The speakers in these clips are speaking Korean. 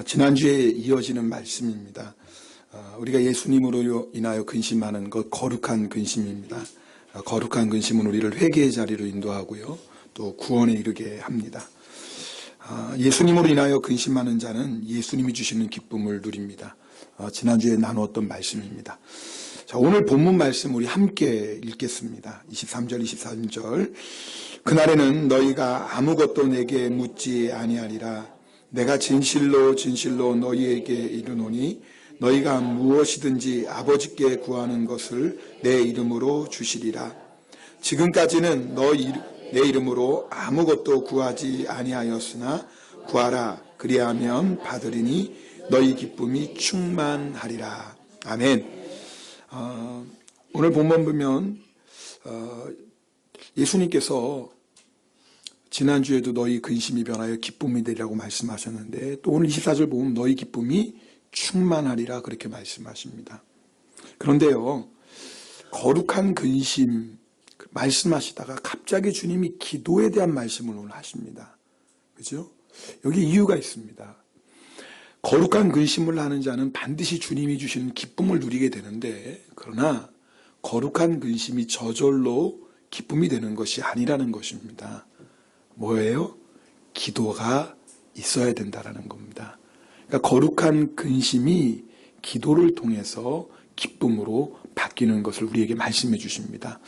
지난주에 이어지는 말씀입니다. 우리가 예수님으로 인하여 근심하는 것, 거룩한 근심입니다. 거룩한 근심은 우리를 회개의 자리로 인도하고요, 또 구원에 이르게 합니다. 예수님으로 인하여 근심하는 자는 예수님이 주시는 기쁨을 누립니다. 지난주에 나누었던 말씀입니다. 자, 오늘 본문 말씀 우리 함께 읽겠습니다. 23절, 24절. 그날에는 너희가 아무것도 내게 묻지 아니하리라. 내가 진실로 진실로 너희에게 이르노니 너희가 무엇이든지 아버지께 구하는 것을 내 이름으로 주시리라. 지금까지는 내 이름으로 아무것도 구하지 아니하였으나 구하라. 그리하면 받으리니 너희 기쁨이 충만하리라. 아멘. 오늘 본문 보면 예수님께서 지난주에도 너희 근심이 변하여 기쁨이 되리라고 말씀하셨는데, 또 오늘 24절 보면 너희 기쁨이 충만하리라 그렇게 말씀하십니다. 그런데요, 거룩한 근심 말씀하시다가 갑자기 주님이 기도에 대한 말씀을 오늘 하십니다. 그죠? 여기 이유가 있습니다. 거룩한 근심을 하는 자는 반드시 주님이 주시는 기쁨을 누리게 되는데, 그러나 거룩한 근심이 저절로 기쁨이 되는 것이 아니라는 것입니다. 뭐예요? 기도가 있어야 된다라는 겁니다. 그러니까 거룩한 근심이 기도를 통해서 기쁨으로 바뀌는 것을 우리에게 말씀해 주십니다.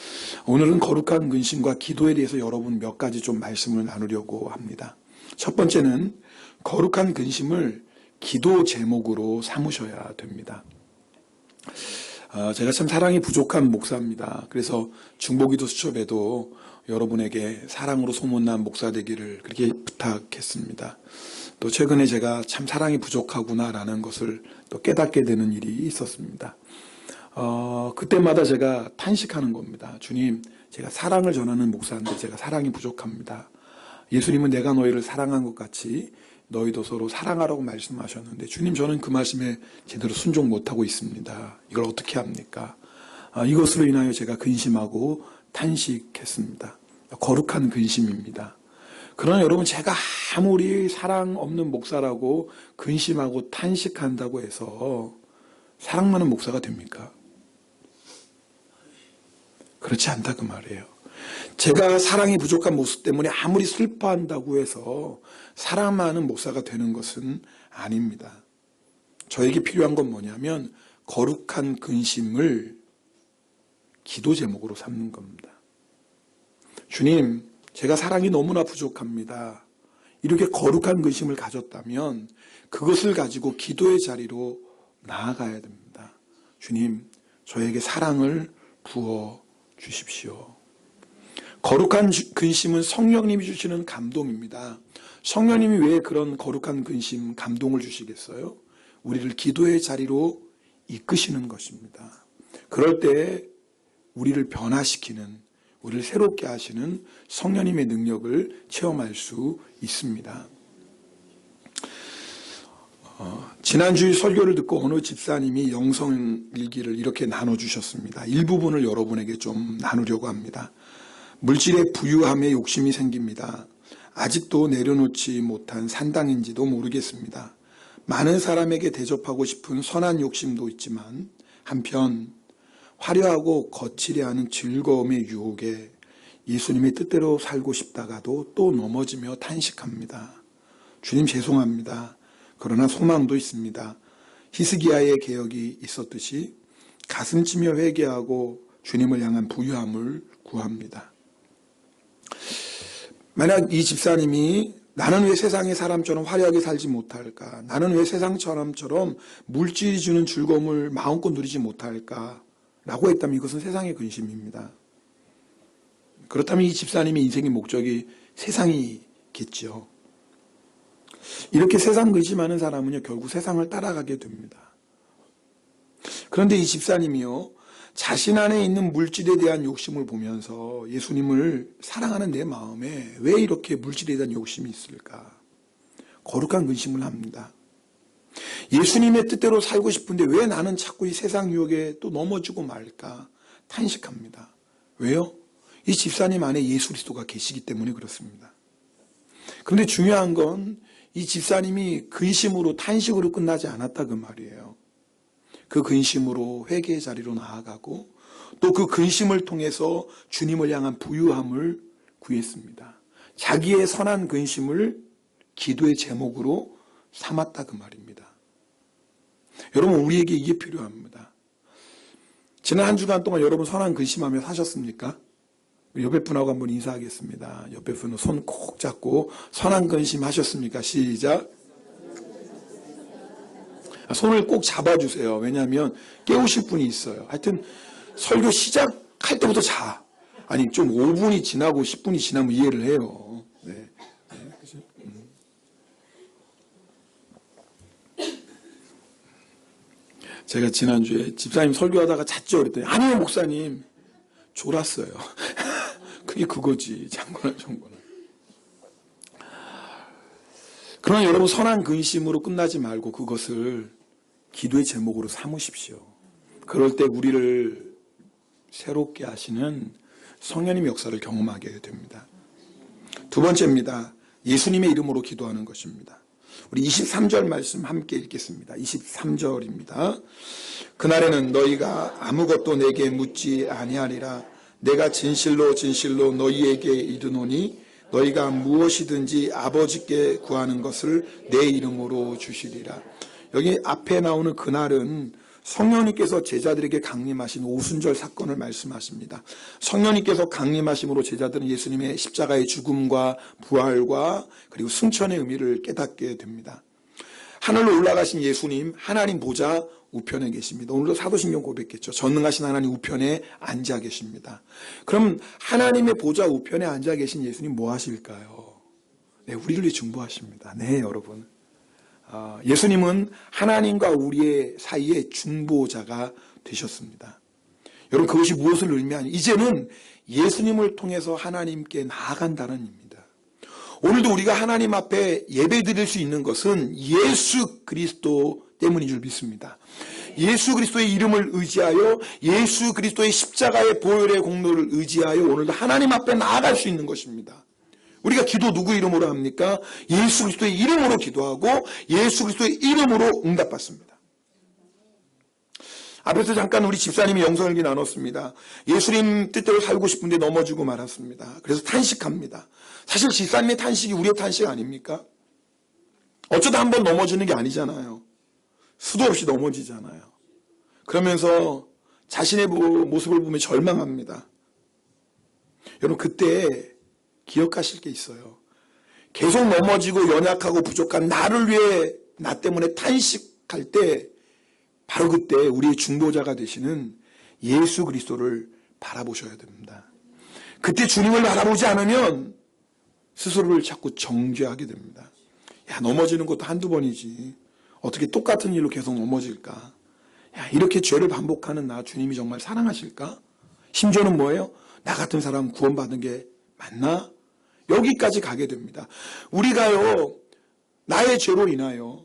오늘은 거룩한 근심과 기도에 대해서 여러분 몇 가지 좀 말씀을 나누려고 합니다. 첫 번째는 거룩한 근심을 기도 제목으로 삼으셔야 됩니다. 제가 참 사랑이 부족한 목사입니다. 그래서 중보기도 수첩에도 여러분에게 사랑으로 소문난 목사 되기를 그렇게 부탁했습니다. 또 최근에 제가 참 사랑이 부족하구나라는 것을 또 깨닫게 되는 일이 있었습니다. 그때마다 제가 탄식하는 겁니다. 주님, 제가 사랑을 전하는 목사인데 제가 사랑이 부족합니다. 예수님은 내가 너희를 사랑한 것 같이 너희도 서로 사랑하라고 말씀하셨는데, 주님, 저는 그 말씀에 제대로 순종 못하고 있습니다. 이걸 어떻게 합니까? 이것으로 인하여 제가 근심하고 탄식했습니다. 거룩한 근심입니다. 그러나 여러분, 제가 아무리 사랑 없는 목사라고 근심하고 탄식한다고 해서 사랑 많은 목사가 됩니까? 그렇지 않다 그 말이에요. 제가 사랑이 부족한 모습 때문에 아무리 슬퍼한다고 해서 사랑 많은 목사가 되는 것은 아닙니다. 저에게 필요한 건 뭐냐면 거룩한 근심을 기도 제목으로 삼는 겁니다. 주님, 제가 사랑이 너무나 부족합니다. 이렇게 거룩한 근심을 가졌다면 그것을 가지고 기도의 자리로 나아가야 됩니다. 주님, 저에게 사랑을 부어 주십시오. 거룩한 근심은 성령님이 주시는 감동입니다. 성령님이 왜 그런 거룩한 근심, 감동을 주시겠어요? 우리를 기도의 자리로 이끄시는 것입니다. 그럴 때 우리를 변화시키는, 우리를 새롭게 하시는 성령님의 능력을 체험할 수 있습니다. 지난주 설교를 듣고 어느 집사님이 영성일기를 이렇게 나눠주셨습니다. 일부분을 여러분에게 좀 나누려고 합니다. 물질의 부유함에 욕심이 생깁니다. 아직도 내려놓지 못한 산당인지도 모르겠습니다. 많은 사람에게 대접하고 싶은 선한 욕심도 있지만 한편 화려하고 거칠어 하는 즐거움의 유혹에 예수님의 뜻대로 살고 싶다가도 또 넘어지며 탄식합니다. 주님, 죄송합니다. 그러나 소망도 있습니다. 히스기야의 개혁이 있었듯이 가슴치며 회개하고 주님을 향한 부유함을 구합니다. 만약 이 집사님이 나는 왜 세상의 사람처럼 화려하게 살지 못할까? 나는 왜 세상 사람처럼 물질이 주는 즐거움을 마음껏 누리지 못할까? 라고 했다면 이것은 세상의 근심입니다. 그렇다면 이 집사님의 인생의 목적이 세상이겠죠. 이렇게 세상 근심하는 사람은요, 결국 세상을 따라가게 됩니다. 그런데 이 집사님이요, 자신 안에 있는 물질에 대한 욕심을 보면서 예수님을 사랑하는 내 마음에 왜 이렇게 물질에 대한 욕심이 있을까? 거룩한 근심을 합니다. 예수님의 뜻대로 살고 싶은데 왜 나는 자꾸 이 세상 유혹에 또 넘어지고 말까? 탄식합니다. 왜요? 이 집사님 안에 예수 그리스도가 계시기 때문에 그렇습니다. 그런데 중요한 건 이 집사님이 근심으로 탄식으로 끝나지 않았다 그 말이에요. 그 근심으로 회개의 자리로 나아가고 또 그 근심을 통해서 주님을 향한 부유함을 구했습니다. 자기의 선한 근심을 기도의 제목으로 삼았다 그 말입니다. 여러분, 우리에게 이게 필요합니다. 지난 한 주간 동안 여러분 선한 근심하며 사셨습니까? 옆에 분하고 한번 인사하겠습니다. 옆에 분은 손 꼭 잡고 선한 근심 하셨습니까? 시작. 손을 꼭 잡아주세요. 왜냐하면 깨우실 분이 있어요. 하여튼 설교 시작할 때부터 자. 아니 좀 5분이 지나고 10분이 지나면 이해를 해요. 네. 그죠? 제가 지난주에 집사님 설교하다가 잤죠. 그랬더니 아니요 목사님 졸았어요. 그게 그거지. 장군아 정군아. 그러나 여러분 선한 근심으로 끝나지 말고 그것을 기도의 제목으로 삼으십시오. 그럴 때 우리를 새롭게 하시는 성령님의 역사를 경험하게 됩니다. 두 번째입니다. 예수님의 이름으로 기도하는 것입니다. 우리 23절 말씀 함께 읽겠습니다. 23절입니다. 그날에는 너희가 아무것도 내게 묻지 아니하리라. 내가 진실로 진실로 너희에게 이르노니 너희가 무엇이든지 아버지께 구하는 것을 내 이름으로 주시리라. 여기 앞에 나오는 그날은 성령님께서 제자들에게 강림하신 오순절 사건을 말씀하십니다. 성령님께서 강림하심으로 제자들은 예수님의 십자가의 죽음과 부활과 그리고 승천의 의미를 깨닫게 됩니다. 하늘로 올라가신 예수님, 하나님 보좌 우편에 계십니다. 오늘도 사도신경 고백했죠. 전능하신 하나님 우편에 앉아 계십니다. 그럼 하나님의 보좌 우편에 앉아 계신 예수님 뭐 하실까요? 네, 우리를 위해 중보하십니다. 네, 여러분. 예수님은 하나님과 우리의 사이에 중보자가 되셨습니다. 여러분, 그것이 무엇을 의미하냐? 이제는 예수님을 통해서 하나님께 나아간다는 의미입니다. 오늘도 우리가 하나님 앞에 예배드릴 수 있는 것은 예수 그리스도 때문인 줄 믿습니다. 예수 그리스도의 이름을 의지하여 예수 그리스도의 십자가의 보혈의 공로를 의지하여 오늘도 하나님 앞에 나아갈 수 있는 것입니다. 우리가 기도 누구 이름으로 합니까? 예수 그리스도의 이름으로 기도하고 예수 그리스도의 이름으로 응답받습니다. 앞에서 잠깐 우리 집사님이 영성일기 나눴습니다. 예수님 뜻대로 살고 싶은데 넘어지고 말았습니다. 그래서 탄식합니다. 사실 집사님의 탄식이 우리의 탄식 아닙니까? 어쩌다 한번 넘어지는 게 아니잖아요. 수도 없이 넘어지잖아요. 그러면서 자신의 모습을 보면 절망합니다. 여러분, 그때 기억하실 게 있어요. 계속 넘어지고 연약하고 부족한 나를 위해 나 때문에 탄식할 때 바로 그때 우리의 중보자가 되시는 예수 그리스도를 바라보셔야 됩니다. 그때 주님을 바라보지 않으면 스스로를 자꾸 정죄하게 됩니다. 야, 넘어지는 것도 한두 번이지 어떻게 똑같은 일로 계속 넘어질까? 야, 이렇게 죄를 반복하는 나 주님이 정말 사랑하실까? 심지어는 뭐예요? 나 같은 사람 구원받은 게 맞나? 여기까지 가게 됩니다. 우리가요, 나의 죄로 인하여,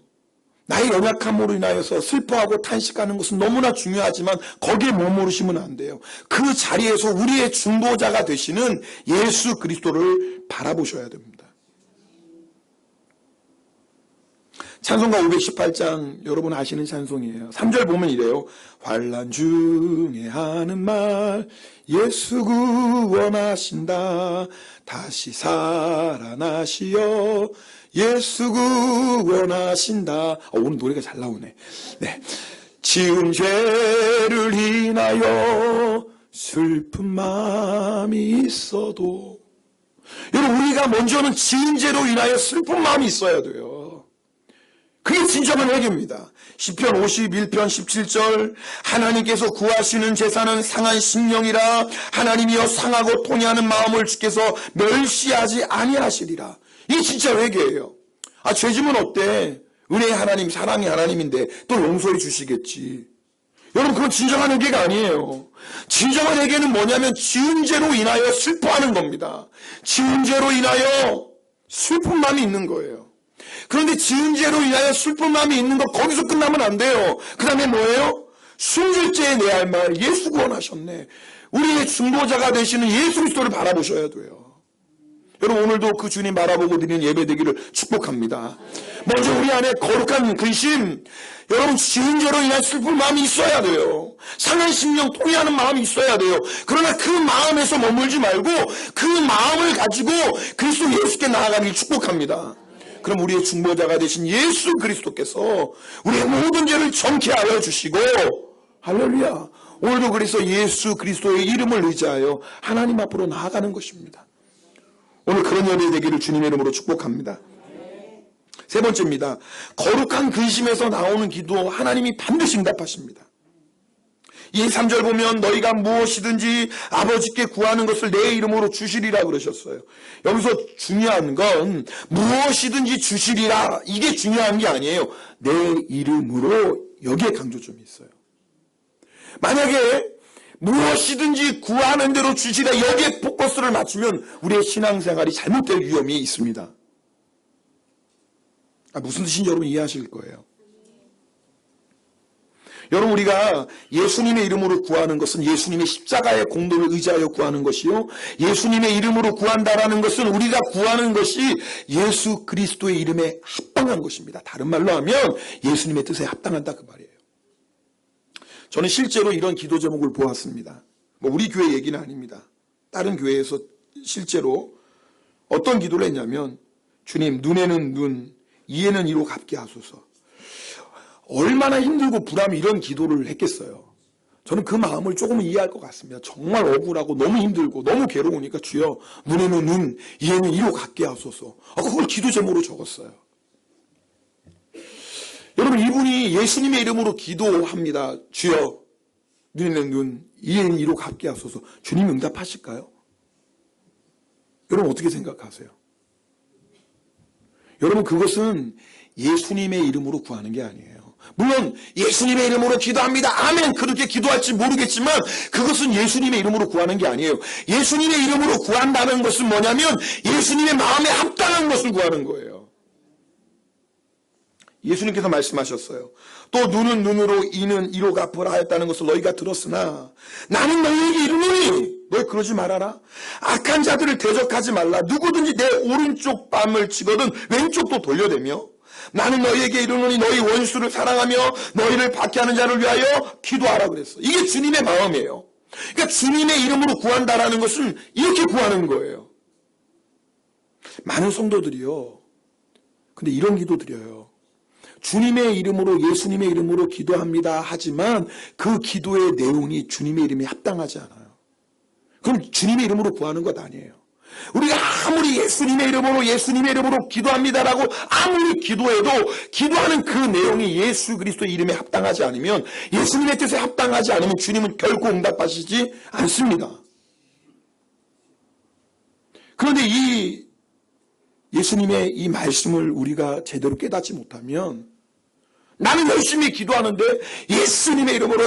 나의 연약함으로 인하여서 슬퍼하고 탄식하는 것은 너무나 중요하지만 거기에 머무르시면 안 돼요. 그 자리에서 우리의 중보자가 되시는 예수 그리스도를 바라보셔야 됩니다. 찬송가 518장 여러분 아시는 찬송이에요. 3절 보면 이래요. 환난 중에 하는 말 예수 구원하신다. 다시 살아나시어 예수 구원하신다. 오늘 노래가 잘 나오네. 네. 지은 죄를 인하여 슬픈 마음이 있어도 여러분 우리가 먼저는 지은 죄로 인하여 슬픈 마음이 있어야 돼요. 그게 진정한 회개입니다. 시편 51편 17절 하나님께서 구하시는 제사는 상한 심령이라 하나님이여 상하고 통해하는 마음을 주께서 멸시하지 아니하시리라. 이게 진짜 회개예요. 죄짐은 어때? 은혜의 하나님, 사랑의 하나님인데 또 용서해 주시겠지. 여러분 그건 진정한 회개가 아니에요. 진정한 회개는 뭐냐면 지은 죄로 인하여 슬퍼하는 겁니다. 지은 죄로 인하여 슬픈 마음이 있는 거예요. 그런데 지은 죄로 인하여 슬픈 마음이 있는 거 거기서 끝나면 안 돼요. 그 다음에 뭐예요? 숨질죄에 내 할 말 예수 구원하셨네. 우리의 중보자가 되시는 예수 그리스도를 바라보셔야 돼요. 여러분 오늘도 그 주님 바라보고 드리는 예배 되기를 축복합니다. 먼저 우리 안에 거룩한 근심, 여러분 죄인죄로 인한 슬픈 마음이 있어야 돼요. 상한 심령 통회하는 마음이 있어야 돼요. 그러나 그 마음에서 머물지 말고 그 마음을 가지고 그리스도 예수께 나아가기를 축복합니다. 그럼 우리의 중보자가 되신 예수 그리스도께서 우리의 모든 죄를 정케하여 주시고, 할렐루야, 오늘도 그래서 예수 그리스도의 이름을 의지하여 하나님 앞으로 나아가는 것입니다. 오늘 그런 예배 되기를 주님의 이름으로 축복합니다. 세 번째입니다. 거룩한 근심에서 나오는 기도 하나님이 반드시 응답하십니다. 이 3절 보면 너희가 무엇이든지 아버지께 구하는 것을 내 이름으로 주시리라 그러셨어요. 여기서 중요한 건 무엇이든지 주시리라, 이게 중요한 게 아니에요. 내 이름으로, 여기에 강조점이 있어요. 만약에 무엇이든지 구하는 대로 주시라, 여기에 포커스를 맞추면 우리의 신앙생활이 잘못될 위험이 있습니다. 무슨 뜻인지 여러분 이해하실 거예요. 여러분 우리가 예수님의 이름으로 구하는 것은 예수님의 십자가의 공로를 의지하여 구하는 것이요, 예수님의 이름으로 구한다라는 것은 우리가 구하는 것이 예수 그리스도의 이름에 합당한 것입니다. 다른 말로 하면 예수님의 뜻에 합당한다 그 말이에요. 저는 실제로 이런 기도 제목을 보았습니다. 우리 교회 얘기는 아닙니다. 다른 교회에서 실제로 어떤 기도를 했냐면, 주님 눈에는 눈, 이에는 이로 갚게 하소서. 얼마나 힘들고 불암이 이런 기도를 했겠어요. 저는 그 마음을 조금은 이해할 것 같습니다. 정말 억울하고 너무 힘들고 너무 괴로우니까 주여 눈에는 눈, 이에는 이로 갚게 하소서. 그걸 기도 제목으로 적었어요. 여러분 이분이 예수님의 이름으로 기도합니다. 주여 눈에는 눈, 이에는 이로 갚게 하소서. 주님이 응답하실까요? 여러분 어떻게 생각하세요? 여러분 그것은 예수님의 이름으로 구하는 게 아니에요. 물론 예수님의 이름으로 기도합니다. 아멘. 그렇게 기도할지 모르겠지만 그것은 예수님의 이름으로 구하는 게 아니에요. 예수님의 이름으로 구한다는 것은 뭐냐면 예수님의 마음에 합당한 것을 구하는 거예요. 예수님께서 말씀하셨어요. 또 눈은 눈으로, 이는 이로 갚으라 하였다는 것을 너희가 들었으나 나는 너희에게 이르노니 너희 그러지 말아라. 악한 자들을 대적하지 말라. 누구든지 내 오른쪽 뺨을 치거든 왼쪽도 돌려대며 나는 너희에게 이르노니 너희 원수를 사랑하며 너희를 박해하는 자를 위하여 기도하라 그랬어. 이게 주님의 마음이에요. 그러니까 주님의 이름으로 구한다라는 것은 이렇게 구하는 거예요. 많은 성도들이요, 근데 이런 기도 드려요. 주님의 이름으로, 예수님의 이름으로 기도합니다 하지만 그 기도의 내용이 주님의 이름에 합당하지 않아요. 그럼 주님의 이름으로 구하는 것 아니에요. 우리가 아무리 예수님의 이름으로 기도합니다라고 아무리 기도해도 기도하는 그 내용이 예수 그리스도의 이름에 합당하지 않으면, 예수님의 뜻에 합당하지 않으면 주님은 결코 응답하시지 않습니다. 그런데 이 예수님의 이 말씀을 우리가 제대로 깨닫지 못하면 나는 열심히 기도하는데 예수님의 이름으로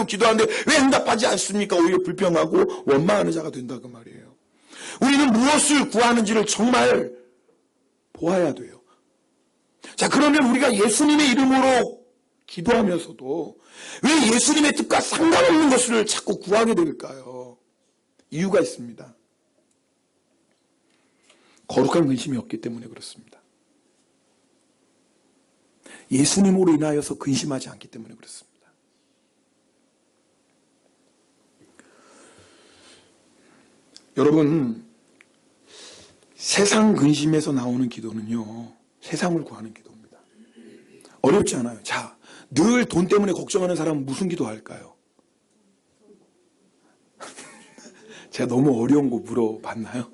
기도하는데 왜 응답하지 않습니까? 오히려 불평하고 원망하는 자가 된다 그 말이에요. 우리는 무엇을 구하는지를 정말 보아야 돼요. 자, 그러면 우리가 예수님의 이름으로 기도하면서도 왜 예수님의 뜻과 상관없는 것을 자꾸 구하게 될까요? 이유가 있습니다. 거룩한 근심이 없기 때문에 그렇습니다. 예수님으로 인하여서 근심하지 않기 때문에 그렇습니다. 여러분, 세상 근심에서 나오는 기도는요, 세상을 구하는 기도입니다. 어렵지 않아요. 자, 늘 돈 때문에 걱정하는 사람은 무슨 기도할까요? 제가 너무 어려운 거 물어봤나요?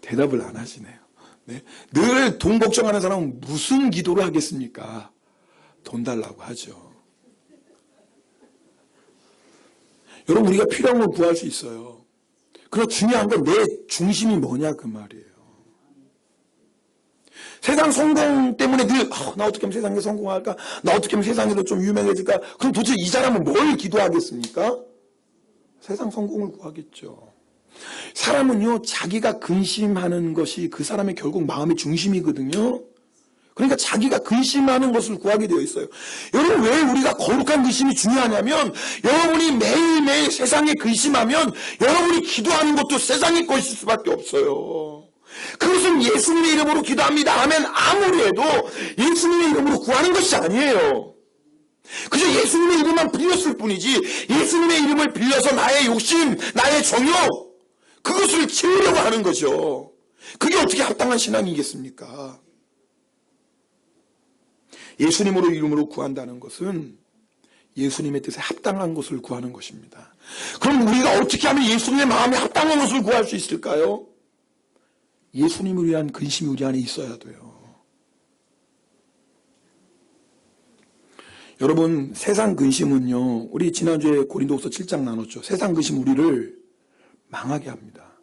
대답을 안 하시네요. 네. 늘 돈 걱정하는 사람은 무슨 기도를 하겠습니까? 돈 달라고 하죠. 여러분, 우리가 필요한 걸 구할 수 있어요. 그러나 중요한 건 내 중심이 뭐냐 그 말이에요. 세상 성공 때문에 늘 나 어떻게 하면 세상에 성공할까? 나 어떻게 하면 세상에도 좀 유명해질까? 그럼 도대체 이 사람은 뭘 기도하겠습니까? 세상 성공을 구하겠죠. 사람은요, 자기가 근심하는 것이 그 사람의 결국 마음의 중심이거든요. 그러니까 자기가 근심하는 것을 구하게 되어 있어요. 여러분, 왜 우리가 거룩한 근심이 중요하냐면, 여러분이 매일매일 세상에 근심하면 여러분이 기도하는 것도 세상의 것일 수밖에 없어요. 그것은 예수님의 이름으로 기도합니다 하면 아무리 해도 예수님의 이름으로 구하는 것이 아니에요. 그저 예수님의 이름만 빌렸을 뿐이지, 예수님의 이름을 빌려서 나의 욕심, 나의 정욕, 그것을 채우려고 하는 거죠. 그게 어떻게 합당한 신앙이겠습니까? 예수님으로 이름으로 구한다는 것은 예수님의 뜻에 합당한 것을 구하는 것입니다. 그럼 우리가 어떻게 하면 예수님의 마음에 합당한 것을 구할 수 있을까요? 예수님을 위한 근심이 우리 안에 있어야 돼요. 여러분, 세상 근심은요, 우리 지난주에 고린도후서 7장 나눴죠. 세상 근심 우리를 망하게 합니다.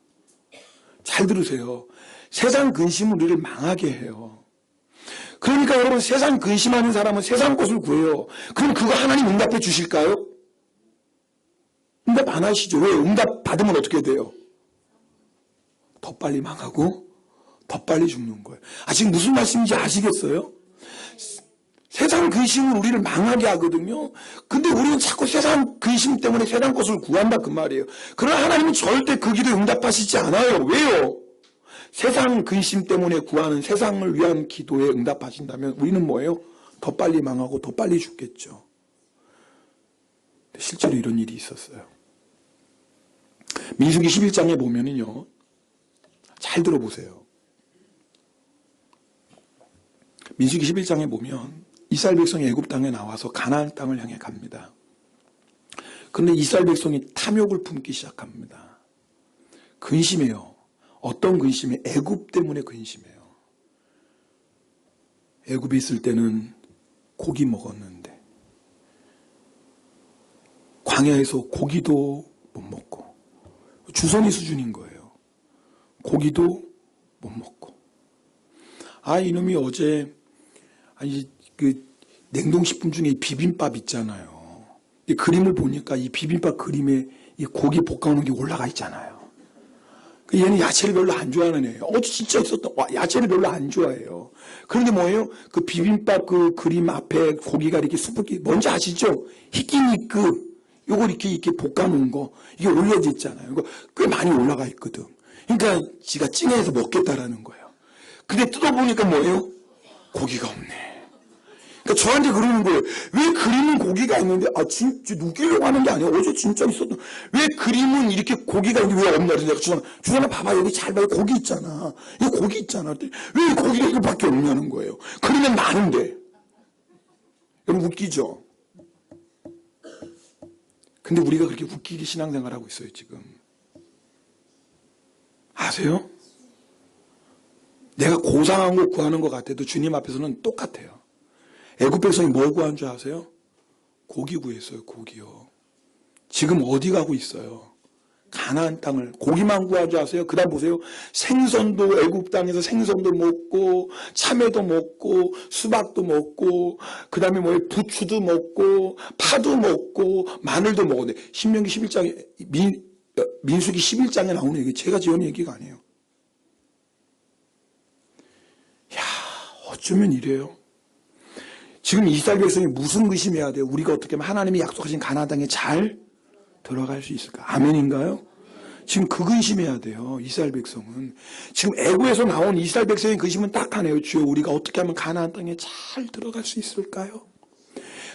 잘 들으세요. 세상 근심은 우리를 망하게 해요. 그러니까 여러분, 세상 근심하는 사람은 세상 것을 구해요. 그럼 그거 하나님 응답해 주실까요? 응답 안 하시죠. 왜? 응답 받으면 어떻게 돼요? 더 빨리 망하고 더 빨리 죽는 거예요. 지금 무슨 말씀인지 아시겠어요? 세상 근심은 우리를 망하게 하거든요. 근데 우리는 자꾸 세상 근심 때문에 세상 것을 구한다 그 말이에요. 그러나 하나님은 절대 그 기도에 응답하시지 않아요. 왜요? 세상 근심 때문에 구하는 세상을 위한 기도에 응답하신다면 우리는 뭐예요? 더 빨리 망하고 더 빨리 죽겠죠. 실제로 이런 일이 있었어요. 민수기 11장에 보면은요, 잘 들어보세요. 민수기 11장에 보면 이스라엘 백성이 애굽 땅에 나와서 가나안 땅을 향해 갑니다. 그런데 이스라엘 백성이 탐욕을 품기 시작합니다. 근심해요. 어떤 근심이? 애굽 때문에 근심해요. 애굽에 있을 때는 고기 먹었는데 광야에서 고기도 못 먹고, 주선이 수준인 거예요. 고기도 못 먹고. 이놈이 어제 그 냉동식품 중에 비빔밥 있잖아요. 이 그림을 보니까 이 비빔밥 그림에 이 고기 볶아놓은 게 올라가 있잖아요. 얘는 야채를 별로 안 좋아하는 애예요. 어제 진짜 있었던, 야채를 별로 안 좋아해요. 그런데 뭐예요? 그 비빔밥 그 그림 앞에 고기가 이렇게 수북이, 뭔지 아시죠? 히키니크, 요거 이렇게 볶아놓은 거, 이게 올려져 있잖아요. 이거 꽤 많이 올라가 있거든. 그러니까 지가 찡해서 먹겠다라는 거예요. 근데 뜯어보니까 뭐예요? 고기가 없네. 그러니까 저한테 그러는 거예요. 왜 그림은 고기가 있는데, 진짜 웃기려고 하는 게 아니야. 어제 진짜 있었던. 왜 그림은 이렇게 고기가 있는데 왜 없나? 내가 주선아 봐봐. 여기 잘 봐. 고기 있잖아. 여기 고기 있잖아. 왜 고기가 이거밖에 없냐는 거예요. 그림은 많은데. 여러분 웃기죠? 근데 우리가 그렇게 웃기게 신앙생활하고 있어요, 지금. 아세요? 내가 고상한 거 구하는 것 같아도 주님 앞에서는 똑같아요. 애굽 백성이 뭘 구한 줄 아세요? 고기 구했어요. 고기요. 지금 어디 가고 있어요? 가나안 땅을. 고기만 구한 줄 아세요? 그 다음 보세요. 생선도 애굽 땅에서 생선도 먹고 참외도 먹고 수박도 먹고 그 다음에 뭐예요? 부추도 먹고 파도 먹고 마늘도 먹었는데 신명기 11장에 민수기 11장에 나오는 얘기, 제가 지은 얘기가 아니에요. 어쩌면 이래요. 지금 이스라엘 백성이 무슨 의심해야 돼요? 우리가 어떻게 하면 하나님이 약속하신 가나안 땅에 잘 들어갈 수 있을까? 아멘인가요? 지금 그 근심해야 돼요. 이스라엘 백성은. 지금 애굽에서 나온 이스라엘 백성의 근심은 딱 하네요. 주여, 우리가 어떻게 하면 가나안 땅에 잘 들어갈 수 있을까요?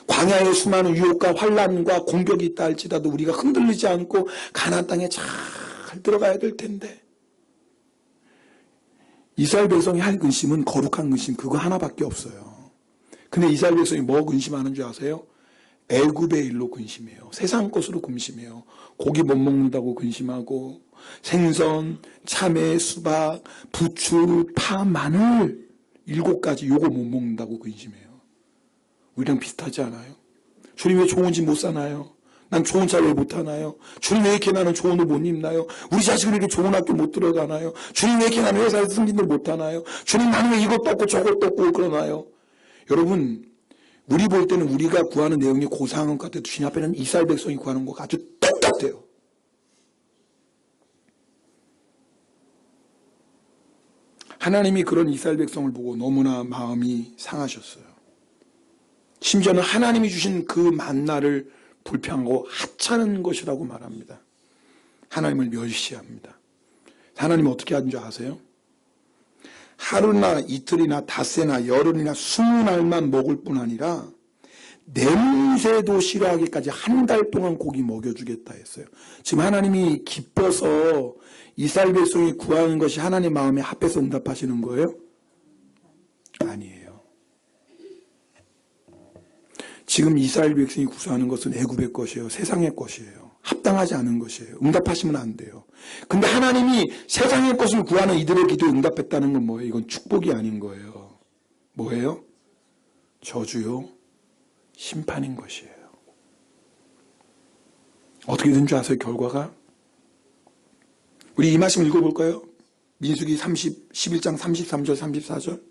광야에 수많은 유혹과 환난과 공격이 있다 할지라도 우리가 흔들리지 않고 가나안 땅에 잘 들어가야 될 텐데. 이스라엘 백성이 할 근심은 거룩한 근심, 그거 하나밖에 없어요. 근데 이스라엘 백성이 뭐 근심하는 줄 아세요? 애굽의 일로 근심해요. 세상 것으로 근심해요. 고기 못 먹는다고 근심하고 생선, 참외, 수박, 부추, 파, 마늘 7가지 요거 못 먹는다고 근심해요. 우리랑 비슷하지 않아요? 주님 왜 좋은 집 못 사나요? 난 좋은 차 왜 못 타나요? 주님 왜 이렇게 나는 좋은 옷 못 입나요? 우리 자식은 이렇게 좋은 학교 못 들어가나요? 주님 왜 이렇게 나는 회사에서 승진을 못 하나요? 주님 나는 왜 이것도 없고 저것도 없고 그러나요? 여러분, 우리 볼 때는 우리가 구하는 내용이 고상한 것 같아도 주님 앞에는 이스라엘 백성이 구하는 것과 아주 똑같아요. 하나님이 그런 이스라엘 백성을 보고 너무나 마음이 상하셨어요. 심지어는 하나님이 주신 그 만나를 불평하고 하찮은 것이라고 말합니다. 하나님을 멸시합니다. 하나님은 어떻게 하는 줄 아세요? 하루나 이틀이나 닷새나 열흘이나 20날만 먹을 뿐 아니라 냄새도 싫어하기까지 한 달 동안 고기 먹여주겠다 했어요. 지금 하나님이 기뻐서 이스라엘 백성이 구하는 것이 하나님 마음에 합해서 응답하시는 거예요? 아니에요. 지금 이스라엘 백성이 구하는 것은 애굽의 것이에요. 세상의 것이에요. 합당하지 않은 것이에요. 응답하시면 안 돼요. 근데 하나님이 세상의 것을 구하는 이들의 기도에 응답했다는 건 뭐예요? 이건 축복이 아닌 거예요. 뭐예요? 저주요, 심판인 것이에요. 어떻게 된 줄 아세요? 결과가? 우리 이 말씀 읽어볼까요? 민수기 11장 33절 34절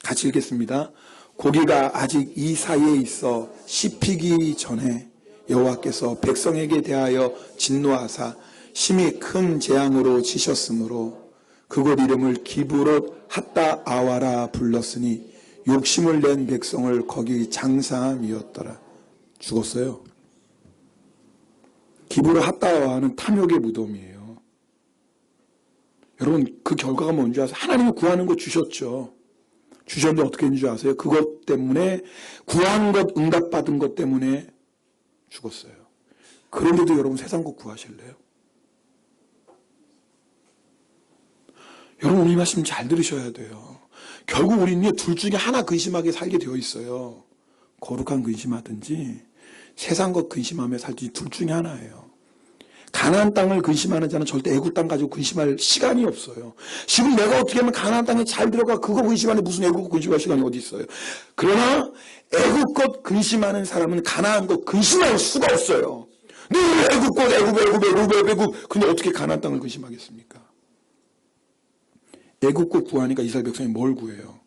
같이 읽겠습니다. 고기가 아직 이 사이에 있어 씹히기 전에 여호와께서 백성에게 대하여 진노하사 심히 큰 재앙으로 치셨으므로 그곳 이름을 기브롯 핫다 아와라 불렀으니 욕심을 낸 백성을 거기 장사함이었더라. 죽었어요. 기브롯 핫다 아와는 탐욕의 무덤이에요. 여러분 그 결과가 뭔지 아세요? 하나님이 구하는 거 주셨죠. 주셨는데 어떻게 했는지 아세요? 그것 때문에 구한 것 응답받은 것 때문에 죽었어요. 그런데도 여러분 세상 것 구하실래요? 여러분 이 말씀 잘 들으셔야 돼요. 결국 우리는 둘 중에 하나 근심하게 살게 되어 있어요. 거룩한 근심하든지 세상 것 근심하며 살든지 둘 중에 하나예요. 가나안 땅을 근심하는 자는 절대 애굽 땅 가지고 근심할 시간이 없어요. 지금 내가 어떻게 하면 가나안 땅에 잘 들어가 그거 근심하는데 무슨 애굽 근심할 시간이 어디 있어요. 그러나 애굽 것 근심하는 사람은 가나안 것 근심할 수가 없어요. 늘 애굽 것 애굽 근데 어떻게 가나안 땅을 근심하겠습니까? 애굽 것 구하니까 이스라엘 백성이 뭘 구해요?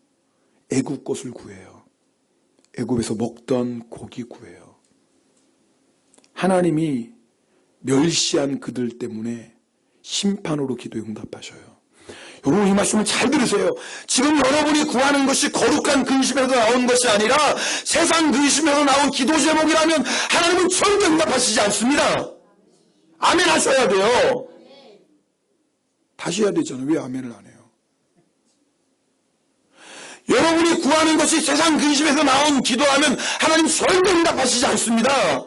애굽 것을 구해요. 애굽에서 먹던 고기 구해요. 하나님이 멸시한 그들 때문에 심판으로 기도에 응답하셔요. 여러분 이 말씀을 잘 들으세요. 지금 여러분이 구하는 것이 거룩한 근심에서 나온 것이 아니라 세상 근심에서 나온 기도 제목이라면 하나님은 절대 응답하시지 않습니다. 아멘 하셔야 돼요. 다시 해야 되잖아요. 왜 아멘을 안 해요? 여러분이 구하는 것이 세상 근심에서 나온 기도하면 하나님 절대 응답하시지 않습니다.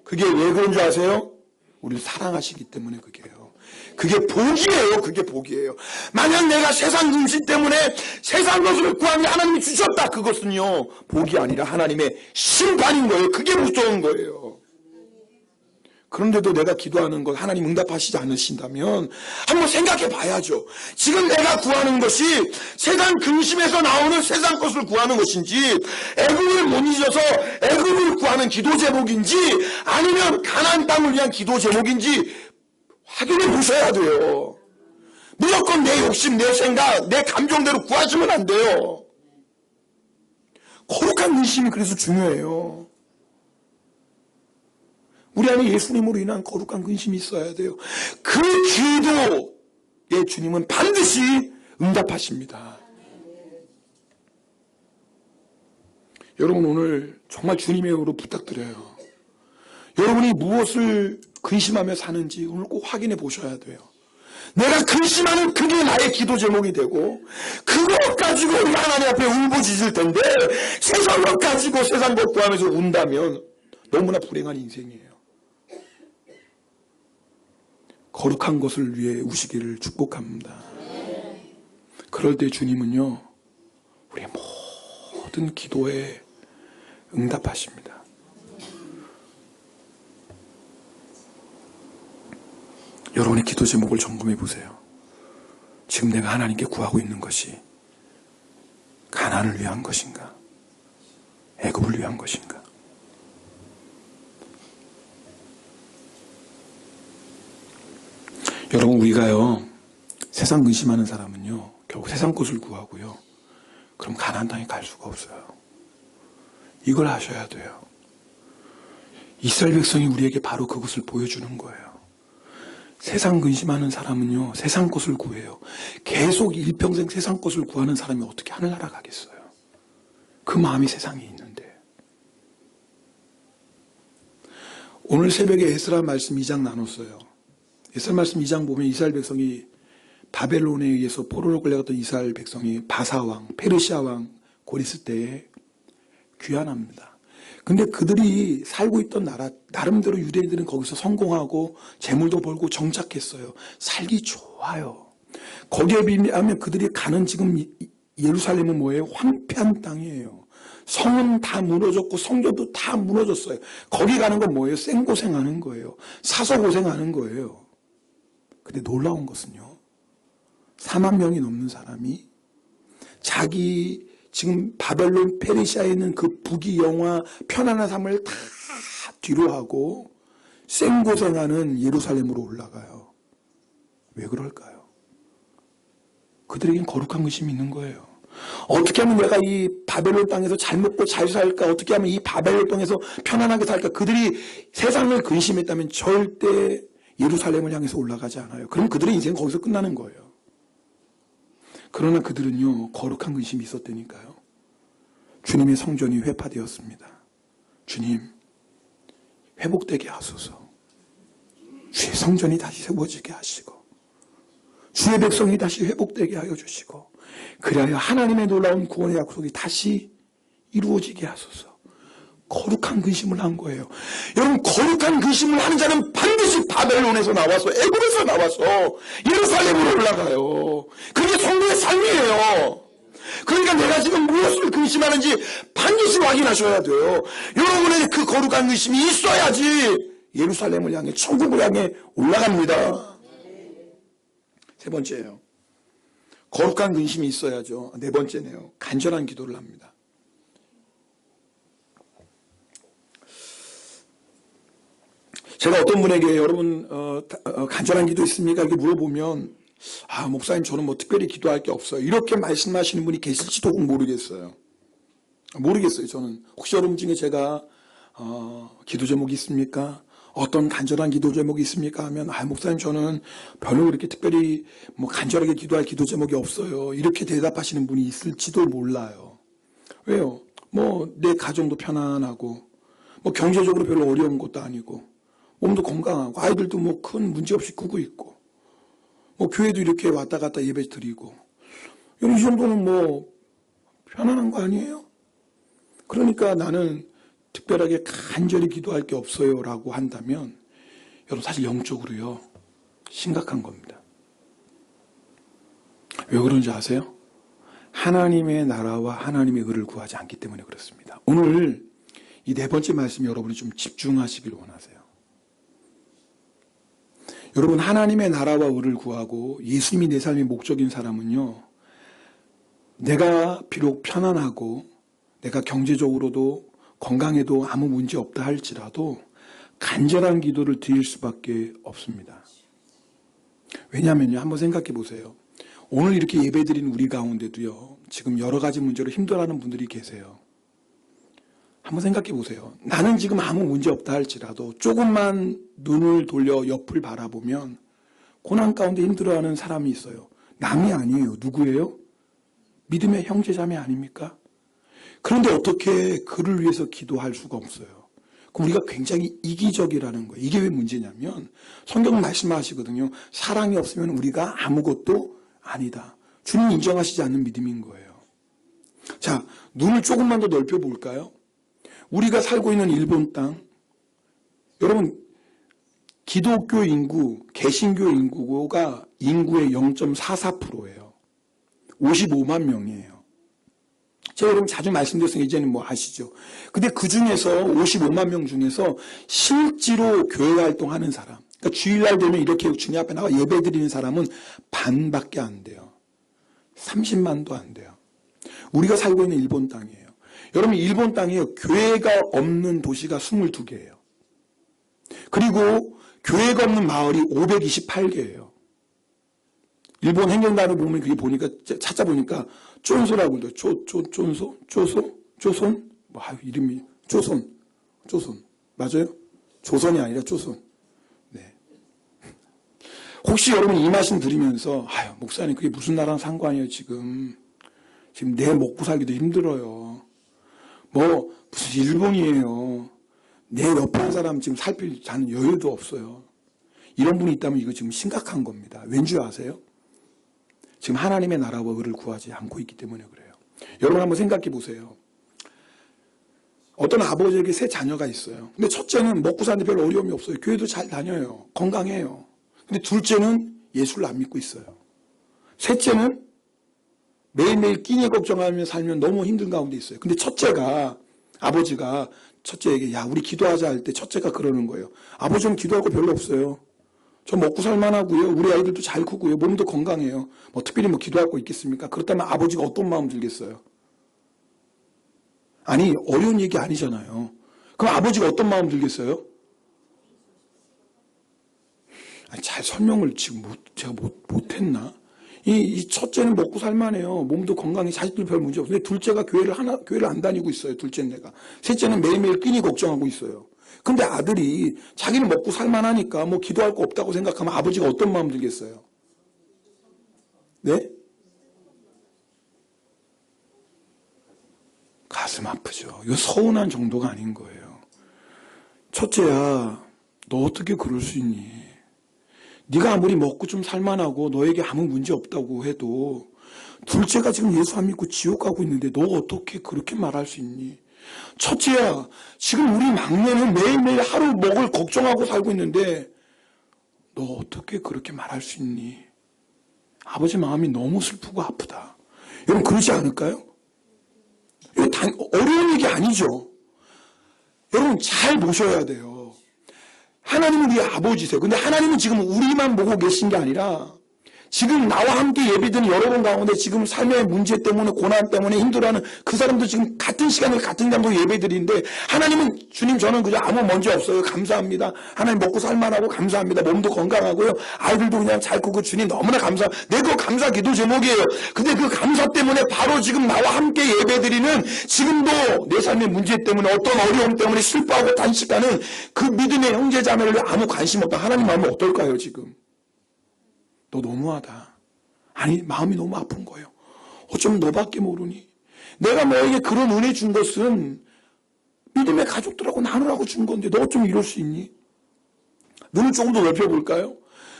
그게 왜 그런 줄 아세요? 우리를 사랑하시기 때문에 그게요. 그게 복이에요. 그게 복이에요. 만약 내가 세상 근심 때문에 세상 것을 구하면 하나님이 주셨다. 그것은요. 복이 아니라 하나님의 심판인 거예요. 그게 무서운 거예요. 그런데도 내가 기도하는 것 하나님 응답하시지 않으신다면 한번 생각해 봐야죠. 지금 내가 구하는 것이 세상 근심에서 나오는 세상 것을 구하는 것인지 애굽을 못 잊어서 애굽을 구하는 기도 제목인지 아니면 가나안 땅을 위한 기도 제목인지 확인해 보셔야 돼요. 무조건 내 욕심, 내 생각, 내 감정대로 구하시면 안 돼요. 거룩한 근심이 그래서 중요해요. 우리 안에 예수님으로 인한 거룩한 근심이 있어야 돼요. 그 기도에 주님은 반드시 응답하십니다. 여러분 오늘 정말 주님의 이름으로 부탁드려요. 여러분이 무엇을 근심하며 사는지 오늘 꼭 확인해 보셔야 돼요. 내가 근심하는 그게 나의 기도 제목이 되고 그것 가지고 우리가 하나님 앞에 울부짖을 텐데 세상 것 가지고 세상 것 구하면서 운다면 너무나 불행한 인생이에요. 거룩한 것을 위해 우시기를 축복합니다. 그럴 때 주님은요 우리의 모든 기도에 응답하십니다. 여러분의 기도 제목을 점검해 보세요. 지금 내가 하나님께 구하고 있는 것이 가나안을 위한 것인가? 애굽을 위한 것인가? 여러분 우리가요 세상 근심하는 사람은요 결국 세상 것을 구하고요 그럼 가나안 땅에 갈 수가 없어요. 이걸 아셔야 돼요. 이스라엘 백성이 우리에게 바로 그것을 보여주는 거예요. 세상 근심하는 사람은요, 세상 것을 구해요. 계속 일평생 세상 것을 구하는 사람이 어떻게 하늘나라 가겠어요? 그 마음이 세상에 있는데. 오늘 새벽에 에스라 말씀 2장 나눴어요. 에스라 말씀 2장 보면 이스라엘 백성이 바벨론에 의해서 포로로 끌려갔던 이스라엘 백성이 바사왕, 페르시아왕 고리스 때에 귀환합니다. 근데 그들이 살고 있던 나라, 나름대로 유대인들은 거기서 성공하고 재물도 벌고 정착했어요. 살기 좋아요. 거기에 비하면 그들이 가는 지금 예루살렘은 뭐예요? 황폐한 땅이에요. 성은 다 무너졌고 성전도 다 무너졌어요. 거기 가는 건 뭐예요? 생고생하는 거예요. 사서 고생하는 거예요. 근데 놀라운 것은요, 4만 명이 넘는 사람이 자기 지금 바벨론 페르시아에 있는 그 부귀영화 편안한 삶을 다 뒤로 하고 생고생하는 예루살렘으로 올라가요. 왜 그럴까요? 그들에겐 거룩한 의심이 있는 거예요. 어떻게 하면 내가 이 바벨론 땅에서 잘 먹고 잘 살까? 어떻게 하면 이 바벨론 땅에서 편안하게 살까? 그들이 세상을 근심했다면 절대 예루살렘을 향해서 올라가지 않아요. 그럼 그들의 인생은 거기서 끝나는 거예요. 그러나 그들은요, 거룩한 근심이 있었다니까요. 주님의 성전이 회파되었습니다. 주님, 회복되게 하소서. 주의 성전이 다시 세워지게 하시고 주의 백성이 다시 회복되게 하여 주시고 그리하여 하나님의 놀라운 구원의 약속이 다시 이루어지게 하소서. 거룩한 근심을 한 거예요. 여러분, 거룩한 근심을 하는 자는 반드시 바벨론에서 나와서, 애굽에서 나와서 예루살렘으로 올라가요. 그게 성도의 삶이에요. 그러니까 내가 지금 무엇을 근심하는지 반드시 확인하셔야 돼요. 여러분의 그 거룩한 근심이 있어야지 예루살렘을 향해, 천국을 향해 올라갑니다. 세 번째예요. 거룩한 근심이 있어야죠. 네 번째네요. 간절한 기도를 합니다. 제가 어떤 분에게 여러분 간절한 기도 있습니까? 이렇게 물어보면 목사님 저는 뭐 특별히 기도할 게 없어요. 이렇게 말씀하시는 분이 계실지도 모르겠어요. 저는 혹시 여러분 중에 제가 기도 제목이 있습니까? 어떤 간절한 기도 제목이 있습니까? 하면 목사님 저는 별로 그렇게 특별히 뭐 간절하게 기도할 기도 제목이 없어요. 이렇게 대답하시는 분이 있을지도 몰라요. 왜요? 뭐 내 가정도 편안하고 뭐 경제적으로 별로 어려운 것도 아니고 몸도 건강하고 아이들도 뭐 큰 문제 없이 크고 있고 뭐 교회도 이렇게 왔다 갔다 예배 드리고 이 정도는 뭐 편안한 거 아니에요? 그러니까 나는 특별하게 간절히 기도할 게 없어요 라고 한다면 여러분 사실 영적으로요 심각한 겁니다. 왜 그런지 아세요? 하나님의 나라와 하나님의 의를 구하지 않기 때문에 그렇습니다. 오늘 이 네 번째 말씀에 여러분이 좀 집중하시길 원하세요. 여러분, 하나님의 나라와 의를 구하고 예수님이 내 삶의 목적인 사람은요, 내가 비록 편안하고 내가 경제적으로도 건강에도 아무 문제 없다 할지라도 간절한 기도를 드릴 수밖에 없습니다. 왜냐하면요, 한번 생각해 보세요. 오늘 이렇게 예배드린 우리 가운데도요, 지금 여러 가지 문제로 힘들어하는 분들이 계세요. 한번 생각해 보세요. 나는 지금 아무 문제 없다 할지라도 조금만 눈을 돌려 옆을 바라보면 고난 가운데 힘들어하는 사람이 있어요. 남이 아니에요. 누구예요? 믿음의 형제자매 아닙니까? 그런데 어떻게 그를 위해서 기도할 수가 없어요. 그럼 우리가 굉장히 이기적이라는 거예요. 이게 왜 문제냐면 성경은 말씀하시거든요. 사랑이 없으면 우리가 아무것도 아니다. 주님 인정하시지 않는 믿음인 거예요. 자, 눈을 조금만 더 넓혀 볼까요? 우리가 살고 있는 일본 땅, 여러분 기독교 인구, 개신교 인구가 인구의 0.44%예요. 55만 명이에요. 제가 여러분 자주 말씀드렸으니까 이제는 뭐 아시죠? 근데 그 중에서 55만 명 중에서 실제로 교회 활동하는 사람, 그러니까 주일날 되면 이렇게 주님 앞에 나와 예배 드리는 사람은 반밖에 안 돼요. 30만도 안 돼요. 우리가 살고 있는 일본 땅이에요. 여러분 일본 땅에 교회가 없는 도시가 22개예요. 그리고 교회가 없는 마을이 528개예요. 일본 행정단을 보면 그게 보니까 찾아보니까 쫀소라고 그래요. 조선 뭐 이름이 조선 맞아요? 조선이 아니라 조선. 네. 혹시 여러분 이 말씀 들으면서 아유 목사님 그게 무슨 나라랑 상관이에요 지금 내 먹고 살기도 힘들어요. 뭐 무슨 일본이에요. 내 옆에 한 사람 지금 살필 자는 여유도 없어요. 이런 분이 있다면 이거 지금 심각한 겁니다. 왠지 아세요? 지금 하나님의 나라와 의를 구하지 않고 있기 때문에 그래요. 여러분 한번 생각해 보세요. 어떤 아버지에게 세 자녀가 있어요. 근데 첫째는 먹고 사는데 별로 어려움이 없어요. 교회도 잘 다녀요. 건강해요. 근데 둘째는 예수를 안 믿고 있어요. 셋째는 매일매일 끼니 걱정하며 살면 너무 힘든 가운데 있어요. 근데 아버지가 첫째에게 야 우리 기도하자 할 때 첫째가 그러는 거예요. 아버지는 기도할 거 별로 없어요. 저 먹고 살만하고요. 우리 아이들도 잘 크고요. 몸도 건강해요. 뭐 특별히 뭐 기도할 거 있겠습니까? 그렇다면 아버지가 어떤 마음 들겠어요? 아니 어려운 얘기 아니잖아요. 그럼 아버지가 어떤 마음 들겠어요? 아니, 잘 설명을 지금 제가 못했나? 이 첫째는 먹고 살만해요. 몸도 건강해. 자식들 별 문제 없어요. 근데 둘째가 교회를 안 다니고 있어요. 둘째는 내가. 셋째는 매일매일 끼니 걱정하고 있어요. 근데 아들이 자기는 먹고 살만하니까 뭐 기도할 거 없다고 생각하면 아버지가 어떤 마음 들겠어요? 네? 가슴 아프죠. 이거 서운한 정도가 아닌 거예요. 첫째야, 너 어떻게 그럴 수 있니? 네가 아무리 먹고 좀 살만하고 너에게 아무 문제 없다고 해도 둘째가 지금 예수 안 믿고 지옥 가고 있는데 너 어떻게 그렇게 말할 수 있니? 첫째야, 지금 우리 막내는 매일매일 하루 먹을 걱정하고 살고 있는데 너 어떻게 그렇게 말할 수 있니? 아버지 마음이 너무 슬프고 아프다. 여러분 그러지 않을까요? 이거 어려운 얘기 아니죠. 여러분 잘 보셔야 돼요. 하나님은 우리 아버지세요. 근데 하나님은 지금 우리만 보고 계신 게 아니라 지금 나와 함께 예배드리는 여러분 가운데 지금 삶의 문제 때문에 고난 때문에 힘들어하는 그 사람도 지금 같은 시간에 같은 장소 예배드리는데 하나님은 주님 저는 그저 아무 문제 없어요. 감사합니다. 하나님 먹고 살만하고 감사합니다. 몸도 건강하고요. 아이들도 그냥 잘 크고 주님 너무나 내 그 감사 기도 제목이에요. 근데 그 감사 때문에 바로 지금 나와 함께 예배드리는 지금도 내 삶의 문제 때문에 어떤 어려움 때문에 슬퍼하고 단식하는 그 믿음의 형제 자매를 아무 관심 없다. 하나님 마음은 어떨까요 지금? 너 너무하다. 아니 마음이 너무 아픈 거예요. 어쩌면 너밖에 모르니. 내가 너에게 그런 은혜 준 것은 믿음의 가족들하고 나누라고 준 건데 너 어쩜 이럴 수 있니? 눈을 조금 더 넓혀볼까요?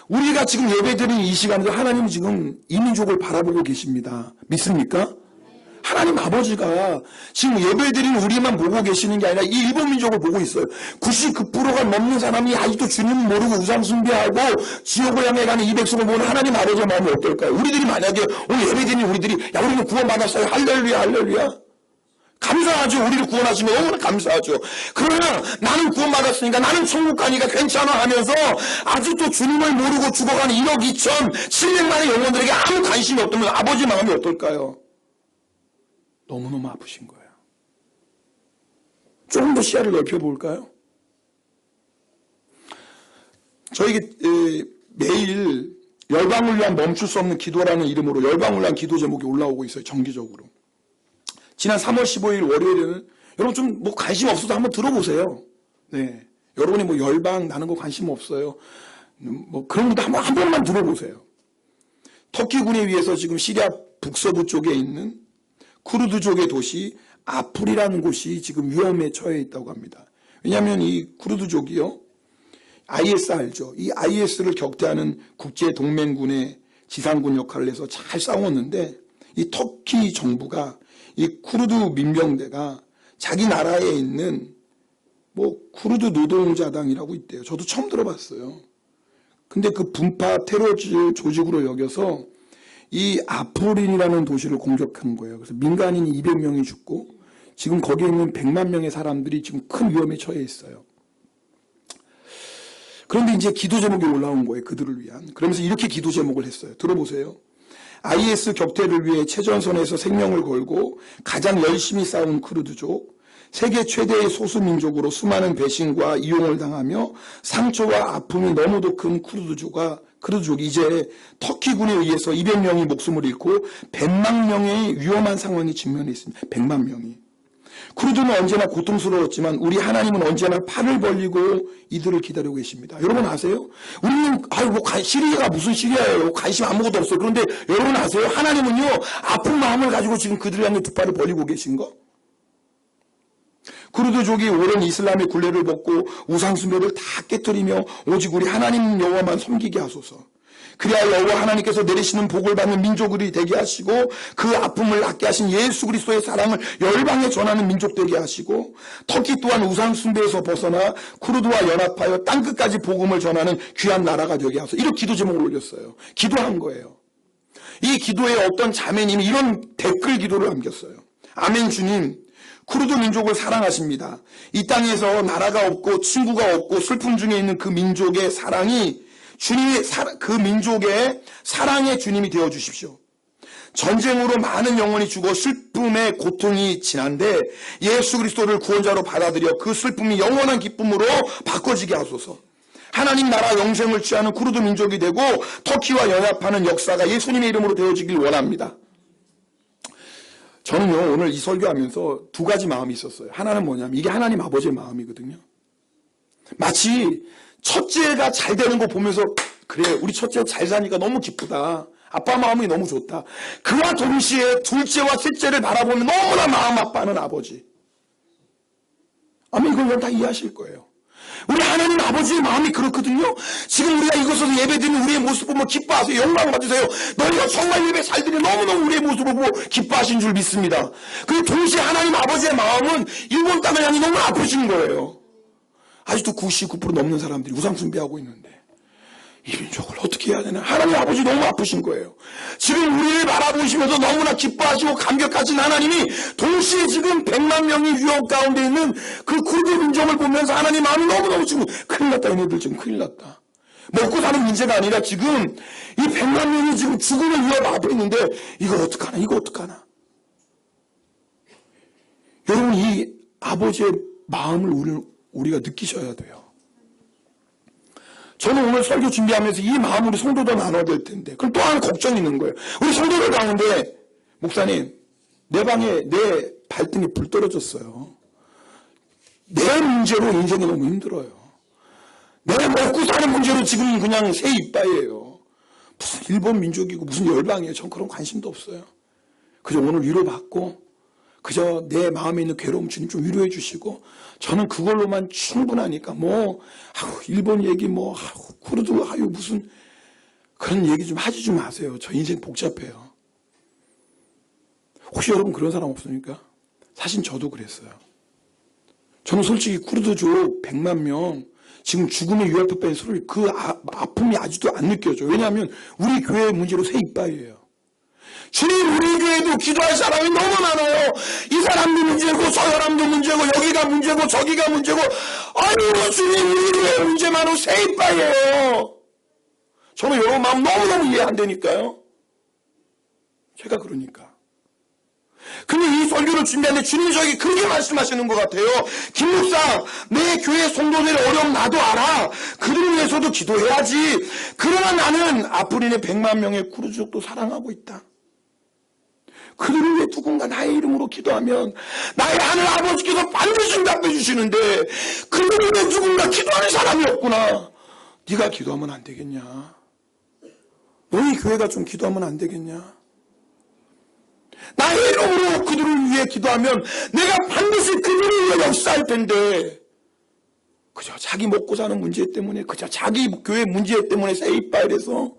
우리가 지금 예배드리는 이 시간에도 하나님은 지금 이 민족을 바라보고 계십니다. 믿습니까? 하나님 아버지가 지금 예배드리는 우리만 보고 계시는 게 아니라 이 일본 민족을 보고 있어요. 99%가 넘는 사람이 아직도 주님 모르고 우상 숭배하고 지옥을 향해 가는 이 백성을 보는 하나님 아버지의 마음이 어떨까요? 우리들이 만약에 오늘 예배드리는 우리들이 야 우리는 구원받았어요. 할렐루야 할렐루야. 감사하죠. 우리를 구원하시면 너무나 감사하죠. 그러나 나는 구원받았으니까 나는 천국 가니까 괜찮아 하면서 아직도 주님을 모르고 죽어가는 1억 2,700만의 영혼들에게 아무 관심이 없다면 아버지 마음이 어떨까요? 너무너무 아프신 거예요. 조금 더 시야를 넓혀볼까요? 저에게 매일 열방을 위한 멈출 수 없는 기도라는 이름으로 열방을 위한 기도 제목이 올라오고 있어요. 정기적으로. 지난 3월 15일 월요일에는 여러분 좀 뭐 관심 없어도 한번 들어보세요. 네, 여러분이 뭐 열방 나는 거 관심 없어요. 뭐 그런 것도 한 번만 들어보세요. 터키군에 의해서 지금 시리아 북서부 쪽에 있는 쿠르드족의 도시 아풀이라는 곳이 지금 위험에 처해 있다고 합니다. 왜냐하면 이 쿠르드족이요, IS 알죠? 이 IS를 격퇴하는 국제 동맹군의 지상군 역할을 해서 잘 싸웠는데 이 터키 정부가 이 쿠르드 민병대가 자기 나라에 있는 뭐 쿠르드 노동자당이라고 있대요. 저도 처음 들어봤어요. 근데 그 분파 테러 조직으로 여겨서 이 아프린이라는 도시를 공격한 거예요. 그래서 민간인 200명이 죽고 지금 거기에 있는 100만 명의 사람들이 지금 큰 위험에 처해 있어요. 그런데 이제 기도 제목이 올라온 거예요. 그들을 위한. 그러면서 이렇게 기도 제목을 했어요. 들어보세요. IS 격퇴를 위해 최전선에서 생명을 걸고 가장 열심히 싸운 쿠르드족, 세계 최대의 소수민족으로 수많은 배신과 이용을 당하며 상처와 아픔이 너무도 큰 쿠르드족이 이제 터키군에 의해서 200명이 목숨을 잃고 100만 명의 위험한 상황에 직면해 있습니다. 100만 명이. 쿠르드는 언제나 고통스러웠지만 우리 하나님은 언제나 팔을 벌리고 이들을 기다리고 계십니다. 여러분 아세요? 우리는 시리아가 무슨 시리아예요? 관심 아무것도 없어요. 그런데 여러분 아세요? 하나님은요, 아픈 마음을 가지고 지금 그들을 향해 두 팔을 벌리고 계신 거? 쿠르드족이 오랜 이슬람의 굴레를 벗고 우상숭배를 다 깨뜨리며 오직 우리 하나님 여호와만 섬기게 하소서. 그래야 여호와 하나님께서 내리시는 복을 받는 민족이 되게 하시고 그 아픔을 낫게 하신 예수 그리스도의 사랑을 열방에 전하는 민족 되게 하시고, 터키 또한 우상숭배에서 벗어나 쿠르드와 연합하여 땅끝까지 복음을 전하는 귀한 나라가 되게 하소서. 이렇게 기도 제목을 올렸어요. 기도한 거예요. 이 기도에 어떤 자매님이 이런 댓글 기도를 남겼어요. 아멘 주님, 쿠르드 민족을 사랑하십니다. 이 땅에서 나라가 없고 친구가 없고 슬픔 중에 있는 그 민족의 사랑이 주님이 그 민족의 사랑의 주님이 되어 주십시오. 전쟁으로 많은 영혼이 죽어 슬픔의 고통이 진한데 예수 그리스도를 구원자로 받아들여 그 슬픔이 영원한 기쁨으로 바꿔지게 하소서. 하나님 나라 영생을 취하는 쿠르드 민족이 되고 터키와 연합하는 역사가 예수님의 이름으로 되어지길 원합니다. 저는요, 오늘 이 설교하면서 두 가지 마음이 있었어요. 하나는 뭐냐면 이게 하나님 아버지의 마음이거든요. 마치 첫째가 잘 되는 거 보면서 그래, 우리 첫째 잘 사니까 너무 기쁘다. 아빠 마음이 너무 좋다. 그와 동시에 둘째와 셋째를 바라보면 너무나 마음 아파하는 아버지. 아마 이걸 다 이해하실 거예요. 우리 하나님 아버지의 마음이 그렇거든요. 지금 우리가 이곳에서 예배드리는 우리의 모습 보면 기뻐하세요. 영광 받으세요. 너희가 정말 예배 잘 드리면 너무너무 우리의 모습을 보고 기뻐하신 줄 믿습니다. 그리고 동시에 하나님 아버지의 마음은 일본 땅을 향해 너무 아프신 거예요. 아직도 99% 넘는 사람들이 우상숭배하고 있는데 이 민족을 어떻게 해야 되나? 하나님 아버지 너무 아프신 거예요. 지금 우리를 바라보시면서 너무나 기뻐하시고 감격하신 하나님이 동시에 지금 100만 명이 유혹 가운데 있는 그 쿠르드 민족을 보면서 하나님 마음이 너무너무 지금 큰일 났다. 얘네들 지금 큰일 났다. 먹고 사는 문제가 아니라 지금 이 100만 명이 지금 죽음의 위협 앞에 있는데 이거 어떡하나? 이거 어떡하나? 여러분, 이 아버지의 마음을 우리가 느끼셔야 돼요. 저는 오늘 설교 준비하면서 이 마음 우리 성도들 나눠야 될 텐데, 그럼 또 하나 걱정이 있는 거예요. 우리 성도들 가운데, 목사님, 내 방에 내 발등에 불 떨어졌어요. 내 문제로 인생이 너무 힘들어요. 내 먹고 사는 문제로 지금 그냥 새 이빠이예요. 무슨 일본 민족이고 무슨 열방이에요. 전 그런 관심도 없어요. 그저 오늘 위로받고 그저 내 마음에 있는 괴로움 주님 좀 위로해 주시고, 저는 그걸로만 충분하니까 일본 얘기 쿠르드 무슨 그런 얘기 좀 하지 좀 마세요. 저 인생 복잡해요. 혹시 여러분 그런 사람 없습니까? 사실 저도 그랬어요. 저는 솔직히 쿠르드족 100만 명 지금 죽음의 유혈 폭발의 소리를 그 아픔이 아직도 안 느껴져요. 왜냐하면 우리 교회의 문제로 새 이빨이에요. 주님, 우리 교회도 기도할 사람이 너무 많아요. 이 사람도 문제고 저 사람도 문제고 여기가 문제고 저기가 문제고, 아유 주님, 우리 교회 문제 많고 새 이빨이에요. 저는 여러분 마음 너무너무 이해 안 되니까요. 제가 그러니까. 근데 이 설교를 준비하는데 주님이 저에게 그렇게 말씀하시는 것 같아요. 김 목사, 내 교회 성도들의 어려움 나도 알아. 그들을 위해서도 기도해야지. 그러나 나는 아프린의 100만 명의 쿠르드족도 사랑하고 있다. 그들을 위해 누군가 나의 이름으로 기도하면 나의 하늘 아버지께서 반드시 응답해 주시는데, 그들을 위해 누군가 기도하는 사람이 없구나. 네가 기도하면 안 되겠냐? 너희 교회가 좀 기도하면 안 되겠냐? 나의 이름으로 그들을 위해 기도하면 내가 반드시 그들을 위해 역사할 텐데, 그저 자기 먹고 사는 문제 때문에, 그저 자기 교회 문제 때문에 새이빨에서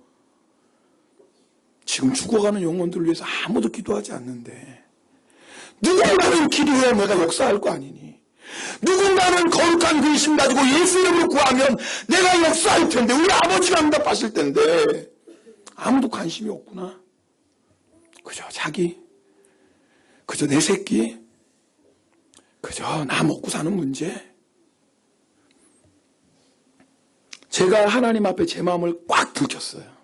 지금 죽어가는 영혼들을 위해서 아무도 기도하지 않는데, 누군가는 기도해야 내가 역사할 거 아니니, 누군가는 거룩한 근심 가지고 예수 이름으로 구하면 내가 역사할 텐데, 우리 아버지가 응답하실 텐데 아무도 관심이 없구나. 그저 그저 내 새끼, 그저 나 먹고 사는 문제. 제가 하나님 앞에 제 마음을 꽉 들켰어요.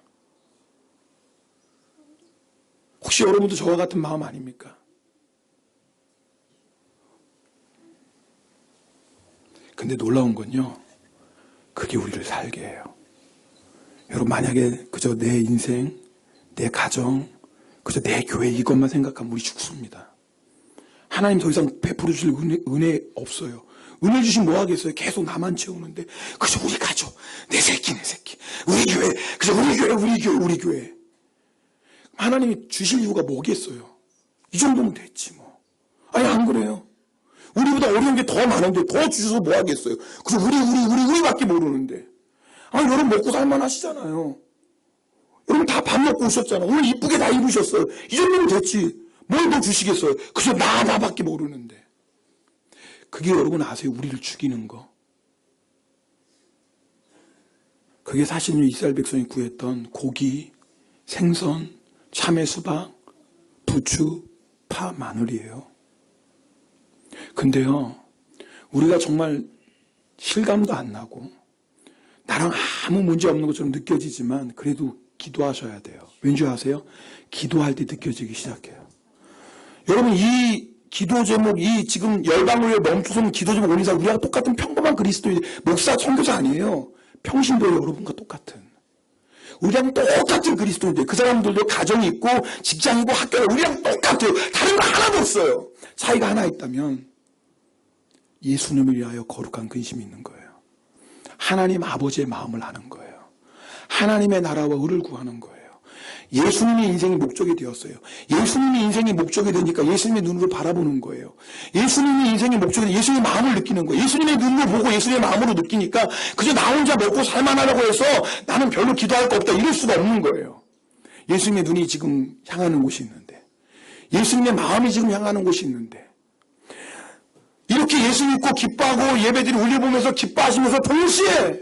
혹시 여러분도 저와 같은 마음 아닙니까? 근데 놀라운 건요, 그게 우리를 살게 해요. 여러분, 만약에 그저 내 인생, 내 가정, 그저 내 교회 이것만 생각하면 우리 죽습니다. 하나님 더 이상 베풀어 주실 은혜 없어요. 은혜 주시면 뭐 하겠어요? 계속 나만 채우는데 그저 우리 가족, 내 새끼, 우리 교회, 그저 우리 교회. 하나님이 주실 이유가 뭐겠어요? 이 정도면 됐지 뭐. 아니 안 그래요. 우리보다 어려운 게 더 많은데 더 주셔서 뭐 하겠어요? 그저 우리밖에 모르는데. 아니 여러분 먹고 살만하시잖아요. 여러분 다 밥 먹고 오셨잖아. 오늘 이쁘게 다 입으셨어요. 이 정도면 됐지. 뭘 더 주시겠어요? 그저 나밖에 모르는데. 그게 여러분 아세요? 우리를 죽이는 거. 그게 사실 이스라엘 백성이 구했던 고기, 생선, 참외 수박, 부추, 파, 마늘이에요. 근데요, 우리가 정말 실감도 안 나고 나랑 아무 문제 없는 것처럼 느껴지지만 그래도 기도하셔야 돼요. 왠지 아세요? 기도할 때 느껴지기 시작해요. 여러분 이 기도 제목, 이 지금 열방을 멈추선 기도 제목 올린 사람 우리랑 똑같은 평범한 그리스도인 목사, 선교사 아니에요. 평신도 여러분과 똑같은. 우리랑 똑같은 그리스도인들. 그 사람들도 가정이 있고 직장이고 학교가 우리랑 똑같아요. 다른 거 하나도 없어요. 차이가 하나 있다면 예수님을 위하여 거룩한 근심이 있는 거예요. 하나님 아버지의 마음을 아는 거예요. 하나님의 나라와 의를 구하는 거예요. 예수님이 인생의 목적이 되었어요. 예수님이 인생의 목적이 되니까 예수님의 눈으로 바라보는 거예요. 예수님이 인생의 목적이 되니까 예수님의 마음을 느끼는 거예요. 예수님의 눈으로 보고 예수님의 마음으로 느끼니까 그저 나 혼자 먹고 살만하라고 해서 나는 별로 기도할 거 없다 이럴 수가 없는 거예요. 예수님의 눈이 지금 향하는 곳이 있는데, 예수님의 마음이 지금 향하는 곳이 있는데, 이렇게 예수 믿고 기뻐하고 예배들이 올려보면서 기뻐하시면서 동시에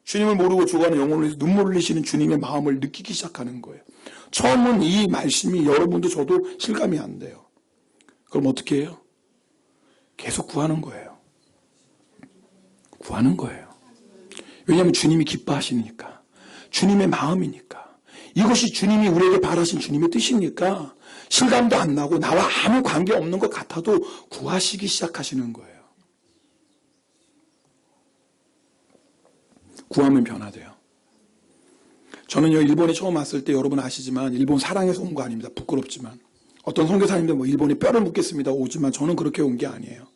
주님을 모르고 죽어가는 영혼을 위해서 눈물을 흘리시는 주님의 마음을 느끼기 시작하는 거예요. 처음은 이 말씀이 여러분도 저도 실감이 안 돼요. 그럼 어떻게 해요? 계속 구하는 거예요. 구하는 거예요. 왜냐하면 주님이 기뻐하시니까. 주님의 마음이니까. 이것이 주님이 우리에게 바라신 주님의 뜻이니까 실감도 안 나고 나와 아무 관계 없는 것 같아도 구하시기 시작하시는 거예요. 구하면 변화돼요. 저는요, 일본에 처음 왔을 때 여러분 아시지만 일본 사랑해서 온 거 아닙니다. 부끄럽지만. 어떤 선교사님들 뭐 일본에 뼈를 묻겠습니다 오지만 저는 그렇게 온 게 아니에요.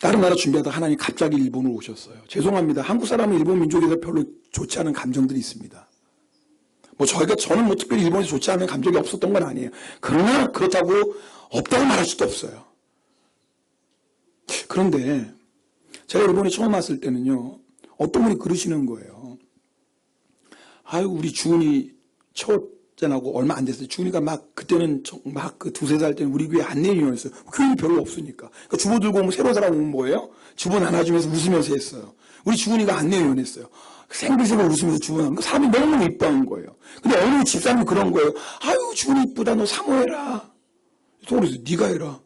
다른 나라 준비하다 하나님 갑자기 일본으로 오셨어요. 죄송합니다. 한국 사람은 일본 민족에서 별로 좋지 않은 감정들이 있습니다. 저는 뭐 특별히 일본에서 좋지 않은 감정이 없었던 건 아니에요. 그러나 그렇다고 없다고 말할 수도 없어요. 그런데 제가 일본에 처음 왔을 때는요, 어떤 분이 그러시는 거예요. 아유, 우리 주은이 첫째나고 얼마 안 됐어요. 주은이가 그때는 그 두세 살 때는 우리 교회 안내인이었어요. 교인이 별로 없으니까. 그러니까 주보 들고 오면 새로운 사람 오면 뭐예요? 주보 안아주면서 웃으면서 했어요. 우리 주은이가 안내인을 했어요. 생글생글 웃으면서 주문하는 거 사람이 너무 이뻐한 거예요. 근데 어느 집사님이 그런 거예요. 아유, 주은이 이쁘다. 너 사모해라. 그래서 네가 해라.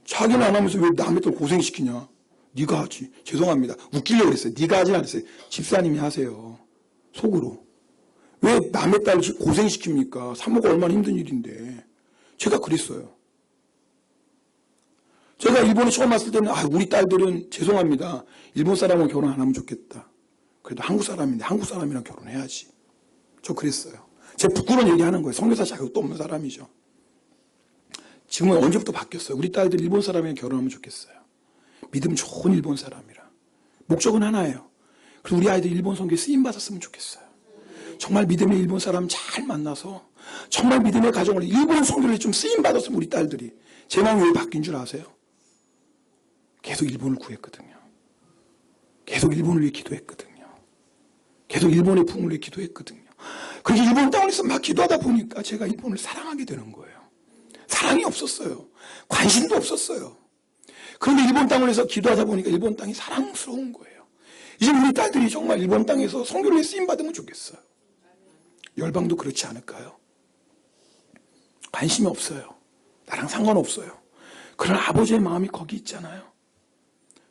자기는 안 하면서 왜 남의 딸 고생시키냐. 네가 하지. 죄송합니다. 웃기려고 그랬어요. 네가 하진 않았어요. 집사님이 하세요. 속으로. 왜 남의 딸 고생시킵니까? 사모가 얼마나 힘든 일인데. 제가 그랬어요. 제가 일본에 처음 왔을 때는 우리 딸들은 죄송합니다. 일본 사람하고 결혼 안 하면 좋겠다. 그래도 한국 사람인데 한국 사람이랑 결혼해야지. 저 그랬어요. 제가 부끄러운 얘기하는 거예요. 선교사 자격도 없는 사람이죠. 지금은 언제부터 바뀌었어요. 우리 딸들 일본 사람이랑 결혼하면 좋겠어요. 믿음 좋은 일본 사람이라. 목적은 하나예요. 그리고 우리 아이들 일본 선교에 쓰임받았으면 좋겠어요. 정말 믿음의 일본 사람 잘 만나서 정말 믿음의 가정을 일본 선교를 좀 쓰임받았으면 우리 딸들이. 제 마음이 왜 바뀐 줄 아세요? 계속 일본을 구했거든요. 계속 일본을 위해 기도했거든요. 계속 일본의 부흥을 위해 기도했거든요. 그렇게 일본 땅에서 막 기도하다 보니까 제가 일본을 사랑하게 되는 거예요. 사랑이 없었어요. 관심도 없었어요. 그런데 일본 땅에서 기도하다 보니까 일본 땅이 사랑스러운 거예요. 이제 우리 딸들이 정말 일본 땅에서 선교를 위해 쓰임받으면 좋겠어요. 열방도 그렇지 않을까요? 관심이 없어요. 나랑 상관없어요. 그러나 아버지의 마음이 거기 있잖아요.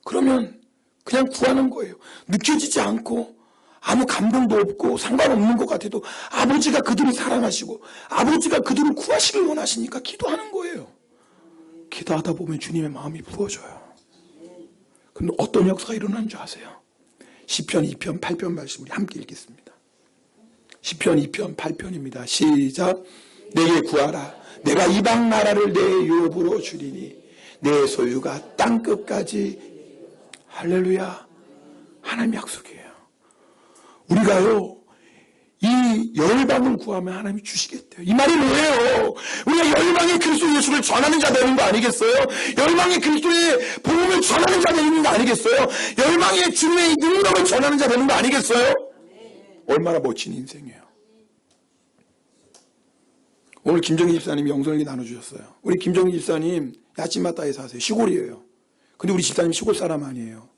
그러면 그냥 구하는 거예요. 느껴지지 않고 아무 감동도 없고 상관없는 것 같아도 아버지가 그들을 사랑하시고 아버지가 그들을 구하시길 원하시니까 기도하는 거예요. 기도하다 보면 주님의 마음이 부어져요. 그럼 어떤 역사가 일어나는 줄 아세요? 시편 2편 8편 말씀 우리 함께 읽겠습니다. 시편 2편 8편입니다. 시작. 내게 구하라. 내가 이방 나라를 내 유업으로 주리니 내 소유가 땅 끝까지. 할렐루야. 하나님 약속이에요. 우리가요, 이 열방을 구하면 하나님이 주시겠대요. 이 말이 뭐예요? 우리가 열방의 그리스도 예수를 전하는 자 되는 거 아니겠어요? 열방의 그리스도의 복음을 전하는 자 되는 거 아니겠어요? 열방의 주님의 능력을 전하는 자 되는 거 아니겠어요? 얼마나 멋진 인생이에요. 오늘 김정희 집사님이 영성일기 나눠주셨어요. 우리 김정희 집사님 야찌마따에 사세요. 시골이에요. 근데 우리 집사님 시골 사람 아니에요.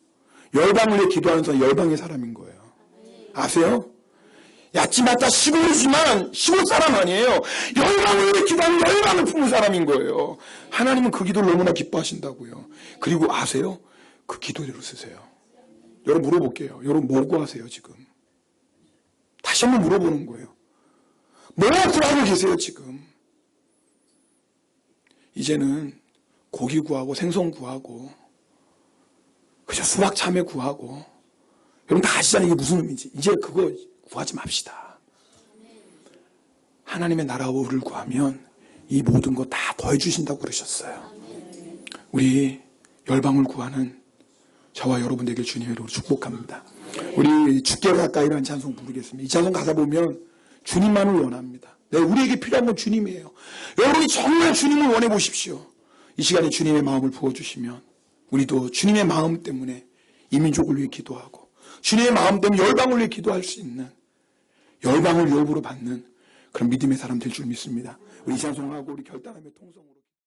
열방을 위해 기도하는 사람, 열방의 사람인 거예요. 아세요? 야찌마따 시골이지만 시골 사람 아니에요. 열방을 위해 기도하는 열방을 품은 사람인 거예요. 하나님은 그 기도를 너무나 기뻐하신다고요. 그리고 아세요? 그 기도대로 쓰세요. 여러분 물어볼게요. 여러분 뭐 구하세요 지금? 다시 한번 물어보는 거예요. 뭐 구하고 계세요 지금? 이제는 고기 구하고 생선 구하고 그저 수박 참외 구하고 여러분 다 아시잖아요. 이게 무슨 의미인지. 이제 그거 구하지 맙시다. 하나님의 나라와 의를 구하면 이 모든 거 다 더해 주신다고 그러셨어요. 우리 열방을 구하는 저와 여러분 되길 주님의 이름으로 축복합니다. 우리 주께 가까이라는 찬송 부르겠습니다. 이 찬송 가사 보면 주님만을 원합니다. 네, 우리에게 필요한 건 주님이에요. 여러분이 정말 주님을 원해 보십시오. 이 시간에 주님의 마음을 부어주시면 우리도 주님의 마음 때문에 이 민족을 위해 기도하고 주님의 마음 때문에 열방을 위해 기도할 수 있는 열방을 열부로 받는 그런 믿음의 사람 될 줄 믿습니다. 우리 이 찬송하고 우리 결단하며 통성으로